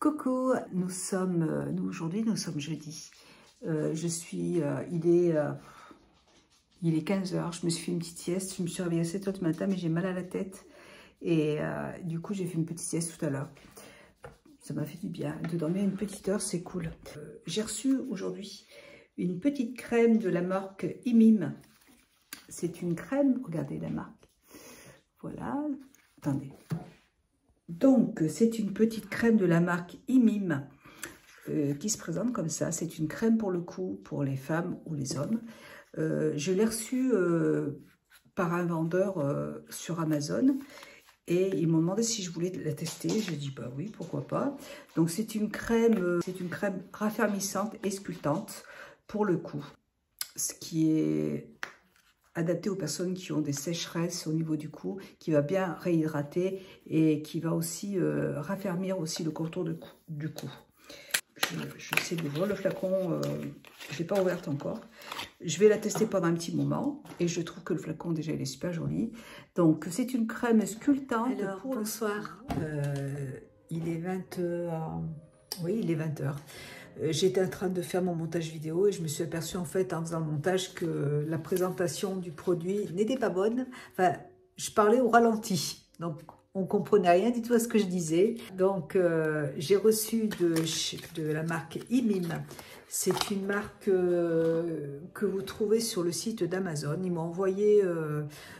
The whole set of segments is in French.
Coucou, nous aujourd'hui nous sommes jeudi. Il est 15 h, je me suis fait une petite sieste, je me suis réveillée à 7 h du matin mais j'ai mal à la tête et du coup j'ai fait une petite sieste tout à l'heure. Ça m'a fait du bien, de dormir une petite heure c'est cool. J'ai reçu aujourd'hui une petite crème de la marque Imim. C'est une crème, regardez la marque, voilà, attendez. Donc, c'est une petite crème de la marque Imim qui se présente comme ça. C'est une crème pour le cou, pour les femmes ou les hommes. Je l'ai reçue par un vendeur sur Amazon et ils m'ont demandé si je voulais la tester. J'ai dit bah oui, pourquoi pas. Donc, c'est une crème raffermissante et sculptante pour le cou, ce qui est adapté aux personnes qui ont des sécheresses au niveau du cou, qui va bien réhydrater et qui va aussi raffermir aussi le contour du cou. Je sais d'ouvrir le flacon, je ne l'ai pas ouverte encore. Je vais la tester pendant un petit moment et je trouve que le flacon déjà il est super joli. Donc c'est une crème sculptante. Alors bonsoir, il est 20 h. Oui, il est 20 h. J'étais en train de faire mon montage vidéo et je me suis aperçue en fait en faisant le montage que la présentation du produit n'était pas bonne. Enfin, je parlais au ralenti, donc on comprenait rien du tout à ce que je disais. Donc j'ai reçu de la marque Imim. C'est une marque que vous trouvez sur le site d'Amazon. Ils m'ont envoyé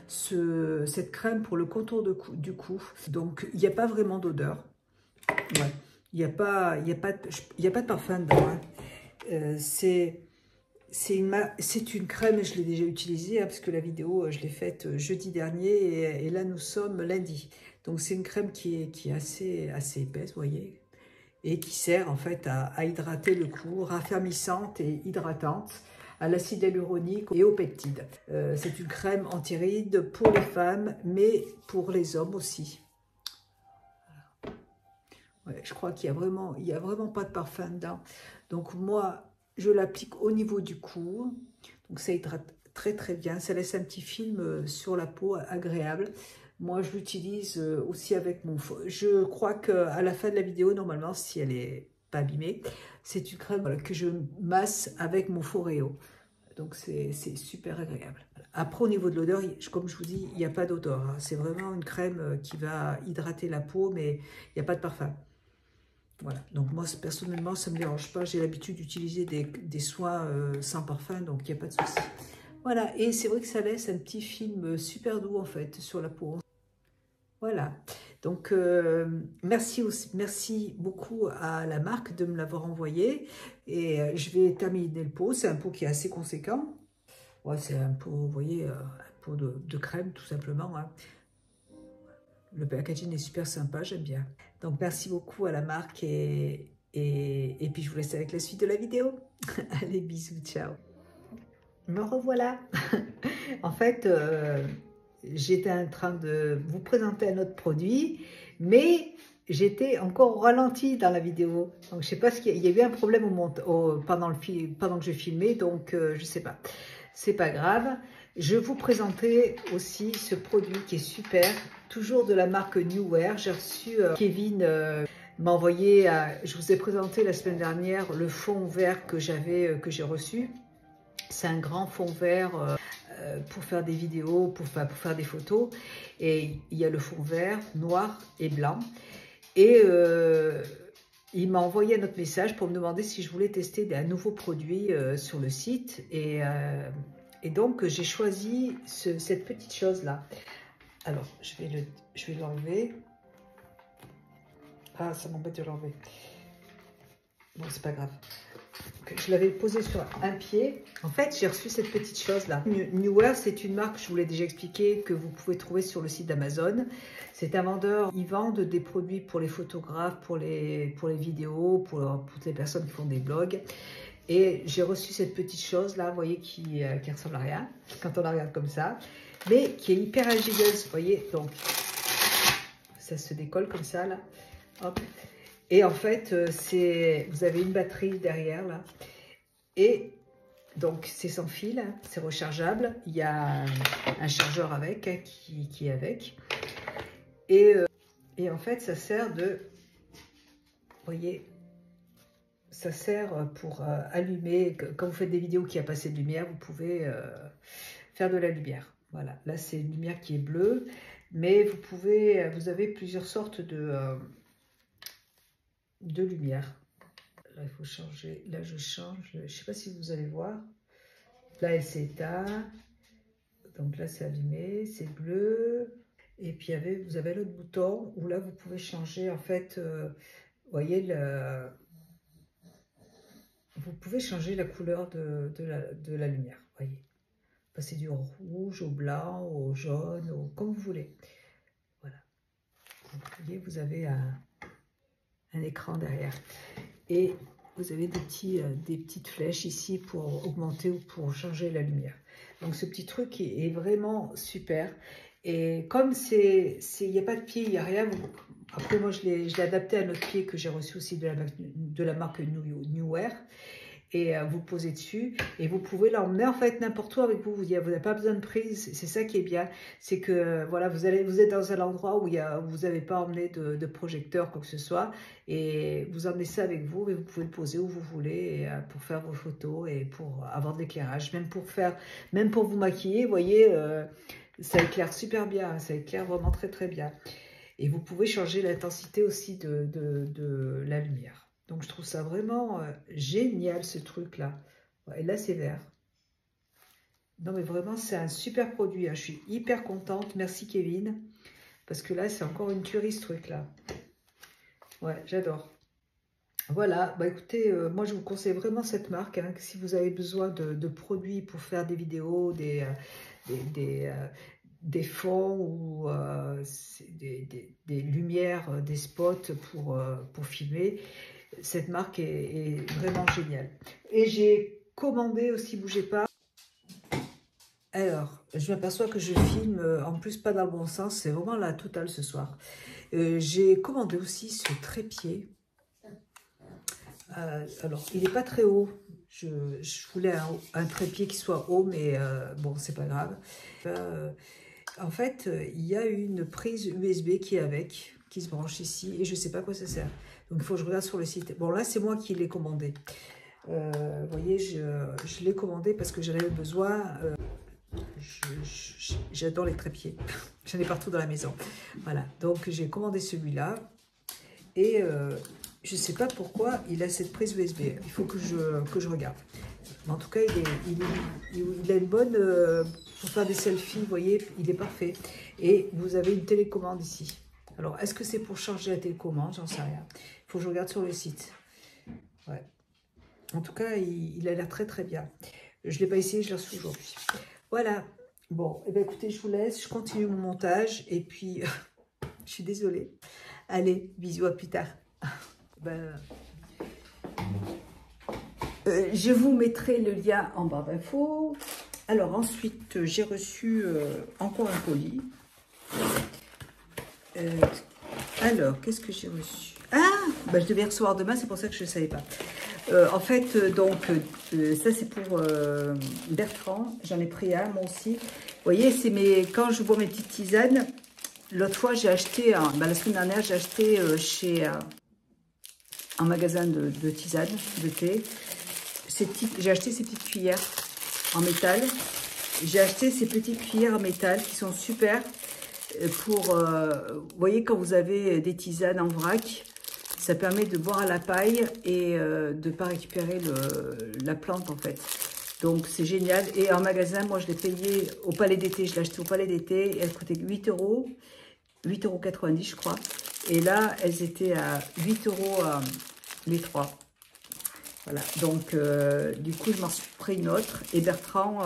cette crème pour le contour du cou. Donc il n'y a pas vraiment d'odeur. Ouais. Il n'y a pas de parfum dedans. Hein. C'est une crème, je l'ai déjà utilisée, hein, parce que la vidéo, je l'ai faite jeudi dernier, et là, nous sommes lundi. Donc, c'est une crème qui est assez épaisse, vous voyez, et qui sert, en fait, à hydrater le cou, raffermissante et hydratante, à l'acide hyaluronique et aux peptides. C'est une crème anti-rides pour les femmes, mais pour les hommes aussi. Ouais, je crois qu'il y a vraiment pas de parfum dedans. Donc moi, je l'applique au niveau du cou. Donc ça hydrate très très bien. Ça laisse un petit film sur la peau agréable. Moi, je l'utilise aussi avec mon faux. Je crois qu'à la fin de la vidéo, normalement, si elle est pas abîmée, c'est une crème voilà, que je masse avec mon Foreo. Donc c'est super agréable. Après, au niveau de l'odeur, comme je vous dis, il n'y a pas d'odeur. Hein. C'est vraiment une crème qui va hydrater la peau, mais il n'y a pas de parfum. Voilà, donc moi personnellement ça ne me dérange pas, j'ai l'habitude d'utiliser des soins sans parfum, donc il n'y a pas de souci. Voilà, et c'est vrai que ça laisse un petit film super doux en fait sur la peau. Voilà, donc merci beaucoup à la marque de me l'avoir envoyé et je vais terminer le pot, c'est un pot qui est assez conséquent. Ouais, c'est un pot, vous voyez, un pot de crème tout simplement. Hein. Le packaging est super sympa, j'aime bien. Donc, merci beaucoup à la marque et puis je vous laisse avec la suite de la vidéo. Allez, bisous, ciao. Me revoilà. En fait, j'étais en train de vous présenter un autre produit, mais j'étais encore au ralenti dans la vidéo. Donc, je ne sais pas il y a eu un problème pendant que je filmais, donc je ne sais pas. C'est pas grave. Je vous présentais aussi ce produit qui est super, toujours de la marque New Wear. J'ai reçu Kevin m'a envoyé, je vous ai présenté la semaine dernière le fond vert que j'ai reçu. C'est un grand fond vert pour faire des vidéos, pour faire des photos. Et il y a le fond vert, noir et blanc. Et il m'a envoyé un autre message pour me demander si je voulais tester un nouveau produit sur le site. Et donc, j'ai choisi cette petite chose-là. Alors, je vais l'enlever. Ah, ça m'embête de l'enlever. Bon, c'est pas grave. Okay, je l'avais posé sur un pied. En fait, j'ai reçu cette petite chose-là. New Wear, c'est une marque, je vous l'ai déjà expliqué, que vous pouvez trouver sur le site d'Amazon. C'est un vendeur. Ils vendent des produits pour les photographes, pour les vidéos, pour toutes les personnes qui font des blogs. Et j'ai reçu cette petite chose là, vous voyez, qui ressemble à rien quand on la regarde comme ça, mais qui est hyper ingénieuse, vous voyez. Donc, ça se décolle comme ça là. Hop. Et en fait, vous avez une batterie derrière là. Et donc, c'est sans fil, hein, c'est rechargeable. Il y a un chargeur avec, hein, qui est avec. Et en fait, ça sert de voyez, ça sert pour allumer. Quand vous faites des vidéos qui a passé de lumière, vous pouvez faire de la lumière. Voilà, là c'est une lumière qui est bleue, mais vous avez plusieurs sortes de lumière. Là, il faut changer. Là, je change. Je ne sais pas si vous allez voir. Là, elle s'est éteinte. Donc là, c'est allumé, c'est bleu. Et puis, vous avez l'autre bouton où là, vous pouvez changer, en fait, vous voyez, vous pouvez changer la couleur de la lumière. Voyez, passer du rouge au blanc, au jaune, comme vous voulez. Voilà. Vous voyez, vous avez un écran derrière. Et vous avez des petites flèches ici pour augmenter ou pour changer la lumière. Donc ce petit truc est vraiment super. Et comme il n'y a pas de pied, il n'y a rien. Après moi je l'ai adapté à notre pied que j'ai reçu aussi de la marque Newear. Et vous posez dessus et vous pouvez l'emmener en fait n'importe où avec vous. Vous n'avez pas besoin de prise. C'est ça qui est bien. C'est que voilà, vous êtes dans un endroit où vous n'avez pas emmené de projecteur, quoi que ce soit. Et vous emmenez ça avec vous et vous pouvez le poser où vous voulez pour faire vos photos et pour avoir de l'éclairage. Même pour vous maquiller, vous voyez, ça éclaire super bien. Ça éclaire vraiment très très bien. Et vous pouvez changer l'intensité aussi de la lumière. Donc, je trouve ça vraiment génial, ce truc-là. Et là, c'est vert. Non, mais vraiment, c'est un super produit. Hein. Je suis hyper contente. Merci, Kevin. Parce que là, c'est encore une tuerie, ce truc-là. Ouais, j'adore. Voilà. Bah, écoutez, moi, je vous conseille vraiment cette marque. Hein, si vous avez besoin de produits pour faire des vidéos, des fonds ou des lumières, des spots pour filmer. Cette marque est vraiment géniale. Et j'ai commandé aussi, bougez pas. Alors, je m'aperçois que je filme, en plus pas dans le bon sens, c'est vraiment la totale ce soir. J'ai commandé aussi ce trépied. Alors, il n'est pas très haut. Je voulais un trépied qui soit haut, mais bon, c'est pas grave. En fait, il y a une prise USB qui est avec, qui se branche ici, et je ne sais pas à quoi ça sert. Donc, il faut que je regarde sur le site. Bon, là, c'est moi qui l'ai commandé. Vous voyez, je l'ai commandé parce que j'en avais besoin. J'adore les trépieds. J'en ai partout dans la maison. Voilà, donc j'ai commandé celui-là. Et je ne sais pas pourquoi il a cette prise USB. Il faut que je regarde. Mais en tout cas, il a une bonne... pour faire des selfies, vous voyez, il est parfait. Et vous avez une télécommande ici. Alors, est-ce que c'est pour changer la télécommande? J'en sais rien. Il faut que je regarde sur le site. Ouais. En tout cas, il a l'air très très bien. Je ne l'ai pas essayé, je l'ai reçu aujourd'hui. Voilà. Bon, eh bien, écoutez, je vous laisse. Je continue mon montage. Et puis, je suis désolée. Allez, bisous, à plus tard. Je vous mettrai le lien en barre d'infos. Alors ensuite, j'ai reçu encore un colis. Alors, qu'est-ce que j'ai reçu? Ah, bah, je devais recevoir demain, c'est pour ça que je ne savais pas. En fait, donc, ça c'est pour Bertrand. J'en ai pris un, moi aussi. Vous voyez, quand je bois mes petites tisanes, l'autre fois, j'ai acheté, la semaine dernière, j'ai acheté chez un magasin de tisanes, de thé. J'ai acheté ces petites cuillères en métal. J'ai acheté ces petites cuillères en métal qui sont super pour, vous voyez, quand vous avez des tisanes en vrac, ça permet de boire à la paille et de ne pas récupérer la plante en fait. Donc c'est génial. Et en magasin, moi je l'ai payé au Palais d'été, je l'ai acheté au Palais d'été et elle coûtait 8 €, 8,90 € je crois. Et là, elles étaient à 8 € les 3. Voilà, donc du coup, je m'en suis pris une autre. Et Bertrand,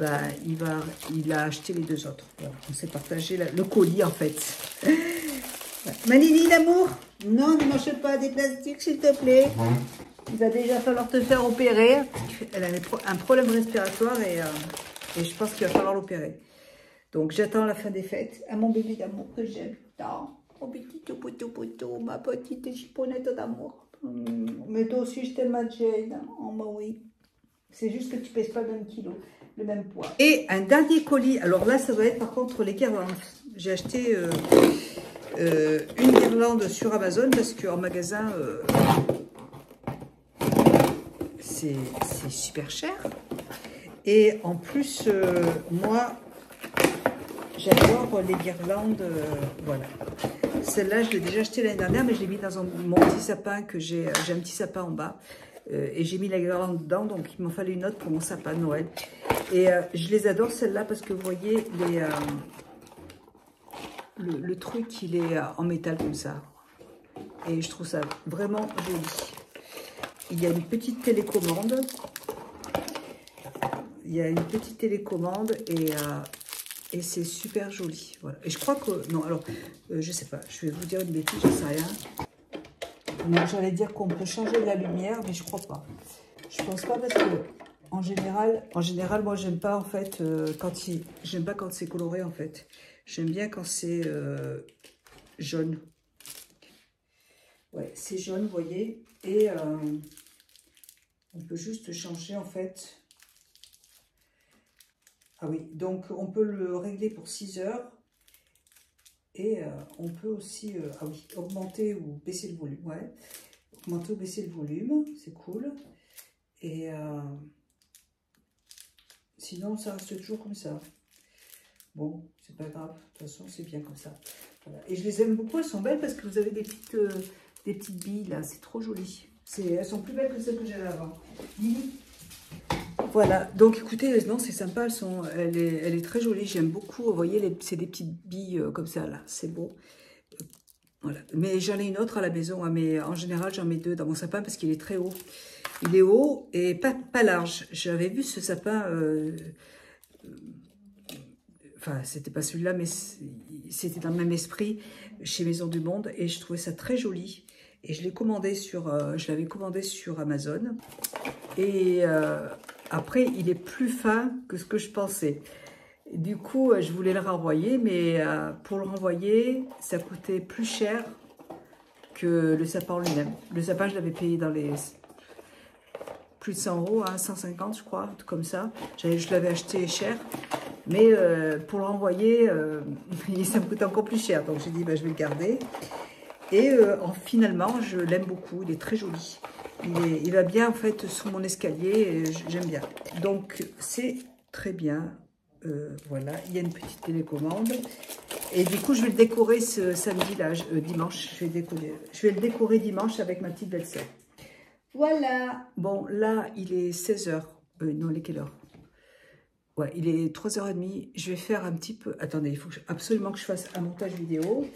il a acheté les deux autres. Voilà, on s'est partagé le colis, en fait. Ouais. Manini, d'amour, non, ne mange pas des plastiques, s'il te plaît. Il va déjà falloir te faire opérer. Elle a un problème respiratoire et je pense qu'il va falloir l'opérer. Donc, j'attends la fin des fêtes. À mon bébé d'amour que j'aime tant. Oh, petit poutou, ma petite chipponnette d'amour. Mais toi aussi, je t'aime, Jane. Oh, bah oui. C'est juste que tu pèses pas le même kilo, le même poids. Et un dernier colis. Alors là, ça doit être par contre les guirlandes. J'ai acheté une guirlande sur Amazon parce qu'en magasin, c'est super cher. Et en plus, moi, j'adore les guirlandes, voilà. Celle-là, je l'ai déjà achetée l'année dernière, mais je l'ai mis dans mon petit sapin que j'ai un petit sapin en bas. Et j'ai mis la guirlande dedans, donc il m'en fallait une autre pour mon sapin de Noël. Et je les adore, celle-là, parce que vous voyez, le truc, il est en métal comme ça. Et je trouve ça vraiment joli. Il y a une petite télécommande. Il y a une petite télécommande et c'est super joli. Voilà. Et je crois que... Non, alors, je sais pas. Je vais vous dire une bêtise, je sais rien. Non, j'allais dire qu'on peut changer la lumière, mais je crois pas. Je pense pas parce que, en général, moi, j'aime pas, en fait, j'aime pas quand c'est coloré, en fait. J'aime bien quand c'est jaune. Ouais, c'est jaune, vous voyez. Et on peut juste changer, en fait... Ah oui, donc on peut le régler pour 6 heures. Et on peut aussi ah oui, augmenter ou baisser le volume. Ouais, augmenter ou baisser le volume, c'est cool. Et sinon, ça reste toujours comme ça. Bon, c'est pas grave, de toute façon, c'est bien comme ça. Voilà. Et je les aime beaucoup, elles sont belles parce que vous avez des petites billes là, c'est trop joli. Elles sont plus belles que celles que j'avais avant. Voilà, donc écoutez, non, c'est sympa, elle est très jolie, j'aime beaucoup. Vous voyez, c'est des petites billes comme ça, là, c'est beau. Voilà, mais j'en ai une autre à la maison, hein, mais en général, j'en mets 2 dans mon sapin parce qu'il est très haut. Il est haut et pas large. J'avais vu ce sapin, enfin, c'était pas celui-là, mais c'était dans le même esprit chez Maison du Monde et je trouvais ça très joli. Et je l'avais commandé sur Amazon. Et après, il est plus fin que ce que je pensais. Du coup, je voulais le renvoyer, mais pour le renvoyer, ça coûtait plus cher que le sapin lui-même. Le sapin, je l'avais payé dans les plus de 100 €, hein, 150 je crois, comme ça. Je l'avais acheté cher, mais pour le renvoyer, ça me coûtait encore plus cher. Donc j'ai dit, bah, je vais le garder. Et finalement, je l'aime beaucoup, il est très joli. Il va bien en fait sous mon escalier, j'aime bien. Donc c'est très bien. Voilà, il y a une petite télécommande. Et du coup, je vais le décorer ce samedi, là, dimanche. Je vais le décorer dimanche avec ma petite belle-sœur. Voilà. Bon, là, il est 16 h. Non, il est quelle heure? Ouais, il est 3h30. Je vais faire un petit peu... Attendez, il faut absolument que je fasse un montage vidéo.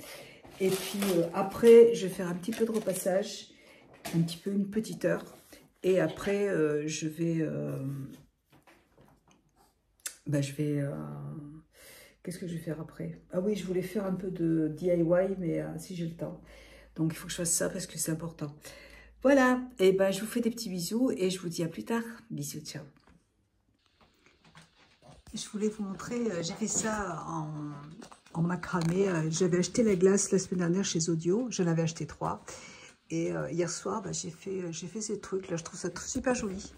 Et puis après, je vais faire un petit peu de repassage, une petite heure. Et après, je vais... qu'est-ce que je vais faire après? Ah oui, je voulais faire un peu de DIY, mais si j'ai le temps. Donc, il faut que je fasse ça parce que c'est important. Voilà, et ben je vous fais des petits bisous et je vous dis à plus tard. Bisous, ciao. Je voulais vous montrer, j'ai fait ça en macramé. J'avais acheté la glace la semaine dernière chez Zodio. J'en avais acheté 3. Et hier soir, bah, j'ai fait ces trucs. Là, je trouve ça super joli.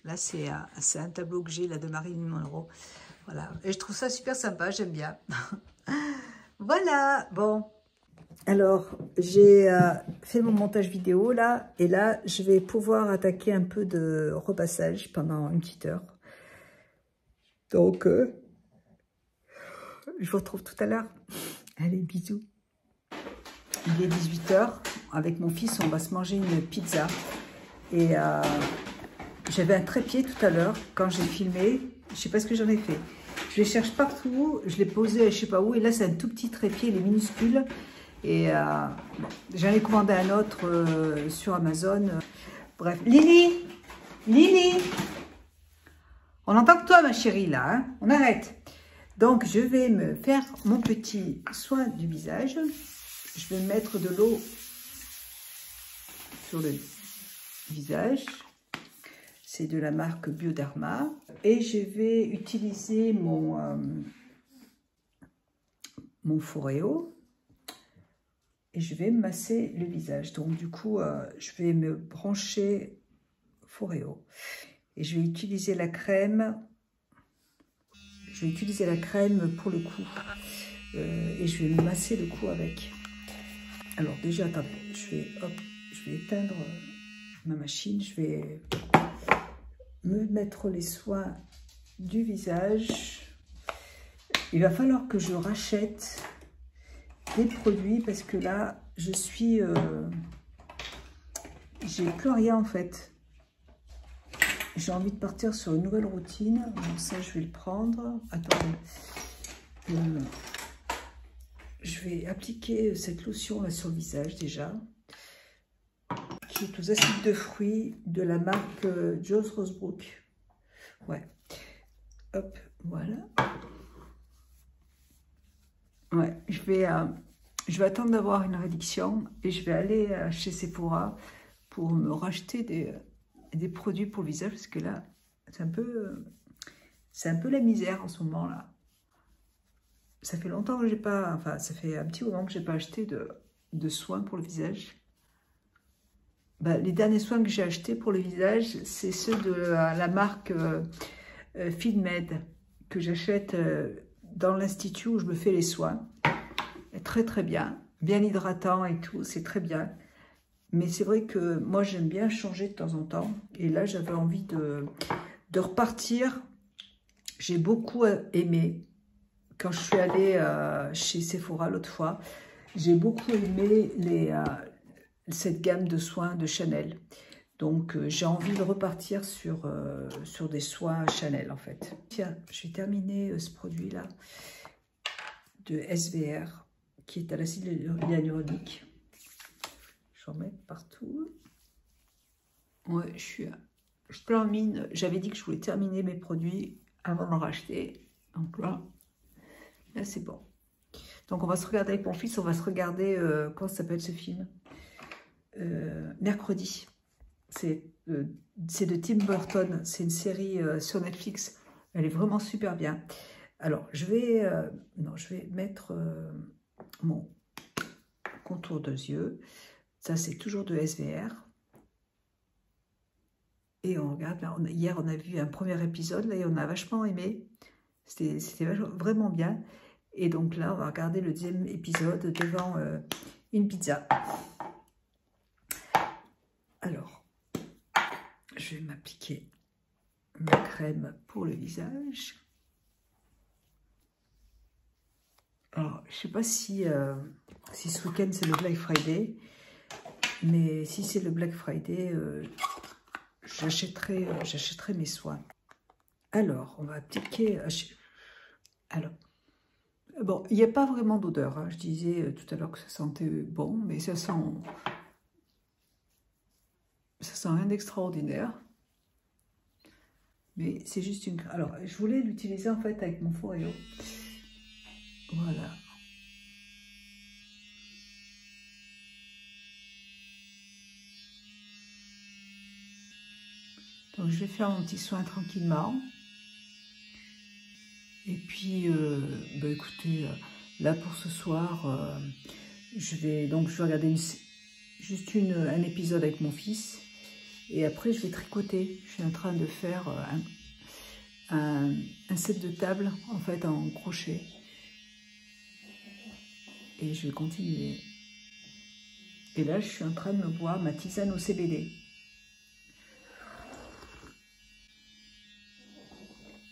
Là, c'est un tableau que j'ai là de Marilyn Monroe. Voilà. Et je trouve ça super sympa. J'aime bien. Voilà. Bon. Alors, j'ai fait mon montage vidéo là. Et là, je vais pouvoir attaquer un peu de repassage pendant une petite heure. Donc, je vous retrouve tout à l'heure. Allez, bisous. Il est 18 h. Avec mon fils, on va se manger une pizza. Et j'avais un trépied tout à l'heure quand j'ai filmé. Je ne sais pas ce que j'en ai fait. Je les cherche partout. Je l'ai posé je ne sais pas où. Et là, c'est un tout petit trépied. Il est minuscule. Et bon, j'en ai commandé un autre sur Amazon. Bref. Lily! Lily! On entend que toi, ma chérie, là. Hein, on arrête. Donc, je vais me faire mon petit soin du visage. Je vais mettre de l'eau sur le visage. C'est de la marque Bioderma. Et je vais utiliser mon Foreo. Et je vais masser le visage. Donc, du coup, je vais me brancher Foreo. Et je vais utiliser la crème. Je vais utiliser la crème pour le cou. et je vais me masser le cou avec. Alors déjà, attendez, je vais éteindre ma machine, je vais me mettre les soins du visage. Il va falloir que je rachète des produits parce que là, je suis... j'ai plus rien en fait. J'ai envie de partir sur une nouvelle routine. Donc ça, je vais le prendre. Attendez. Je vais appliquer cette lotion là sur le visage déjà. Qui est aux acides de fruits de la marque Joe's Rosebrook. Ouais. Hop, voilà. Ouais, je vais attendre d'avoir une réduction et je vais aller chez Sephora pour me racheter des produits pour le visage parce que là, c'est un peu la misère en ce moment là. Ça fait longtemps que j'ai pas, enfin ça fait un petit moment que j'ai pas acheté de soins pour le visage. Bah, les derniers soins que j'ai achetés pour le visage, c'est ceux de la marque FeedMed que j'achète dans l'institut où je me fais les soins. Très très bien, bien hydratant et tout, c'est très bien. Mais c'est vrai que moi j'aime bien changer de temps en temps. Et là j'avais envie de repartir. J'ai beaucoup aimé, quand je suis allée chez Sephora l'autre fois, j'ai beaucoup aimé cette gamme de soins de Chanel. Donc j'ai envie de repartir sur des soins Chanel en fait. Tiens, je vais terminer ce produit là de SVR qui est à l'acide hyaluronique. J'en mets partout. Ouais, je termine. J'avais dit que je voulais terminer mes produits avant d'en racheter. Donc là c'est bon. Donc on va se regarder avec mon fils, on va se regarder, comment ça s'appelle ce film, Mercredi. C'est de Tim Burton, c'est une série sur Netflix. Elle est vraiment super bien. Alors je vais mettre mon contour de yeux. Ça c'est toujours de SVR. Et on regarde, là, hier on a vu un premier épisode, là et on a vachement aimé. C'était vraiment bien. Et donc là, on va regarder le deuxième épisode devant une pizza. Alors, je vais m'appliquer ma crème pour le visage. Alors, je ne sais pas si ce week-end c'est le Black Friday, mais si c'est le Black Friday, j'achèterai mes soins. Alors, on va appliquer... Alors, bon, il n'y a pas vraiment d'odeur. Hein. Je disais tout à l'heure que ça sentait bon, mais ça sent rien d'extraordinaire. Mais c'est juste une... Alors, je voulais l'utiliser en fait avec mon Foreo. Voilà. Donc, je vais faire mon petit soin tranquillement. Et puis, bah, écoutez, là pour ce soir, je vais regarder juste un épisode avec mon fils. Et après, je vais tricoter. Je suis en train de faire un set de table, en fait, en crochet. Et je vais continuer. Et là, je suis en train de me boire ma tisane au CBD.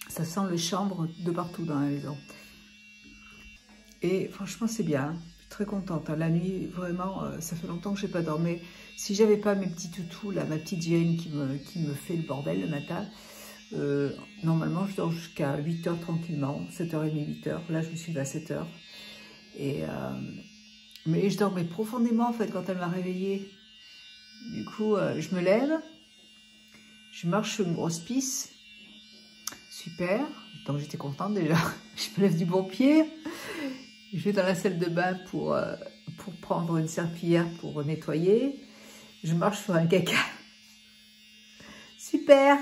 Ça sent le chanvre de partout dans la maison. Et franchement, c'est bien. Je suis très contente. La nuit, vraiment, ça fait longtemps que je n'ai pas dormi. Si j'avais pas mes petits toutous, là, ma petite Jane qui me fait le bordel le matin, normalement, je dors jusqu'à 8 h tranquillement, 7h30, 8 h. Là, je me suis levée à 7 h. Mais je dormais profondément, en fait, quand elle m'a réveillée. Du coup, je me lève, je marche sur une grosse pisse. Super, donc j'étais contente déjà. Je me lève du bon pied. Je vais dans la salle de bain pour prendre une serpillière pour nettoyer. Je marche sur un caca. Super.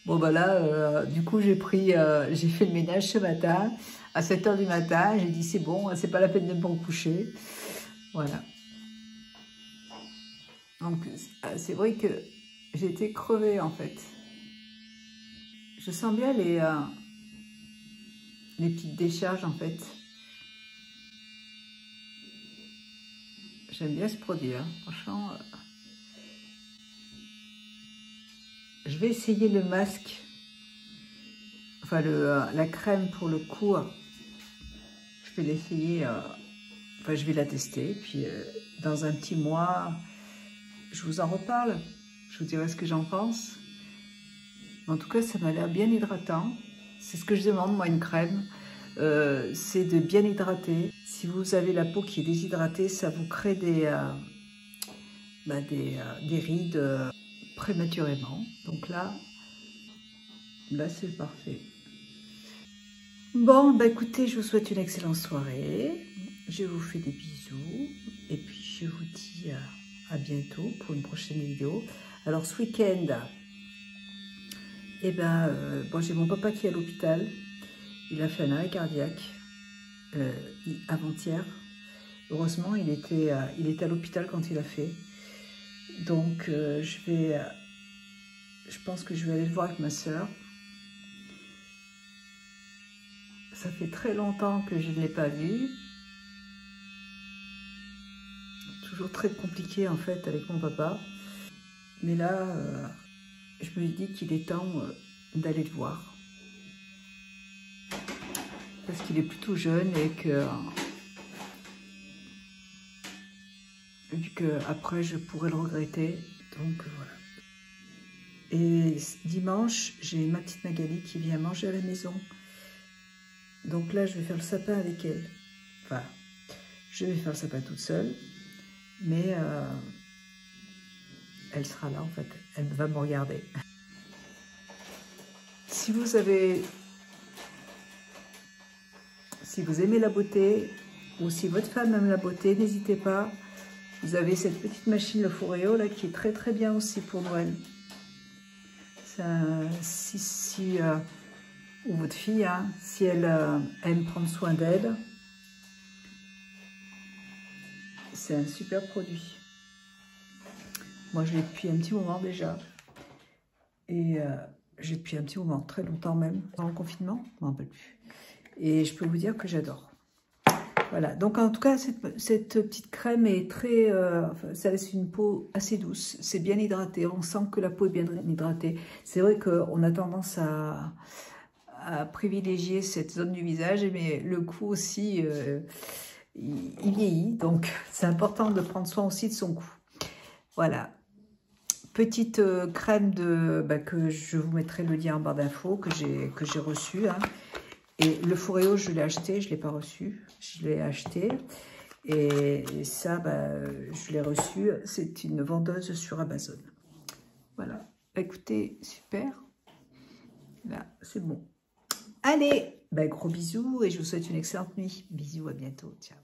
Bon bah là, du coup j'ai fait le ménage ce matin. À 7 h du matin, j'ai dit c'est bon, c'est pas la peine de me recoucher. Voilà. Donc c'est vrai que j'ai été crevée en fait. Je sens bien les petites décharges en fait. J'aime bien ce produit, hein. Franchement. Je vais essayer le masque. Enfin, la crème pour le cou. Je vais l'essayer. Enfin, je vais la tester. Puis, dans un petit mois, je vous en reparle. Je vous dirai ce que j'en pense. En tout cas, ça m'a l'air bien hydratant. C'est ce que je demande, moi, une crème. C'est de bien hydrater. Si vous avez la peau qui est déshydratée, ça vous crée des rides prématurément. Donc là c'est parfait. Bon, bah écoutez, je vous souhaite une excellente soirée. Je vous fais des bisous. Et puis, je vous dis à bientôt pour une prochaine vidéo. Alors, ce week-end, bon, j'ai mon papa qui est à l'hôpital. Il a fait un arrêt cardiaque avant-hier. Heureusement, il était à l'hôpital quand il a fait. Donc, je pense que je vais aller le voir avec ma soeur. Ça fait très longtemps que je ne l'ai pas vu. Toujours très compliqué en fait avec mon papa. Mais là, je me dis qu'il est temps d'aller le voir. Parce qu'il est plutôt jeune et que après je pourrais le regretter. Donc voilà. Et dimanche, j'ai ma petite Magali qui vient manger à la maison. Donc là, je vais faire le sapin avec elle. Enfin, je vais faire le sapin toute seule. Mais elle sera là en fait. Elle va me regarder. Si vous aimez la beauté, ou si votre femme aime la beauté, n'hésitez pas. Vous avez cette petite machine, le Foreo, là, qui est très très bien aussi pour Noël. Ou votre fille, hein, si elle aime prendre soin d'elle, c'est un super produit. Moi, je l'ai depuis un petit moment déjà. Et j'ai depuis un petit moment, très longtemps même, dans le confinement, je ne m'en rappelle plus. Et je peux vous dire que j'adore. Voilà, donc en tout cas, cette petite crème est très... ça laisse une peau assez douce, c'est bien hydraté, on sent que la peau est bien hydratée. C'est vrai qu'on a tendance à privilégier cette zone du visage, mais le cou aussi, il vieillit, donc c'est important de prendre soin aussi de son cou. Voilà, petite crème que je vous mettrai le lien en barre d'infos que j'ai reçu, hein. Et le Foreo, je l'ai acheté, je ne l'ai pas reçu, je l'ai acheté. Et ça, je l'ai reçu, c'est une vendeuse sur Amazon. Voilà, écoutez, super. Là, c'est bon. Allez, gros bisous et je vous souhaite une excellente nuit. Bisous, à bientôt, ciao.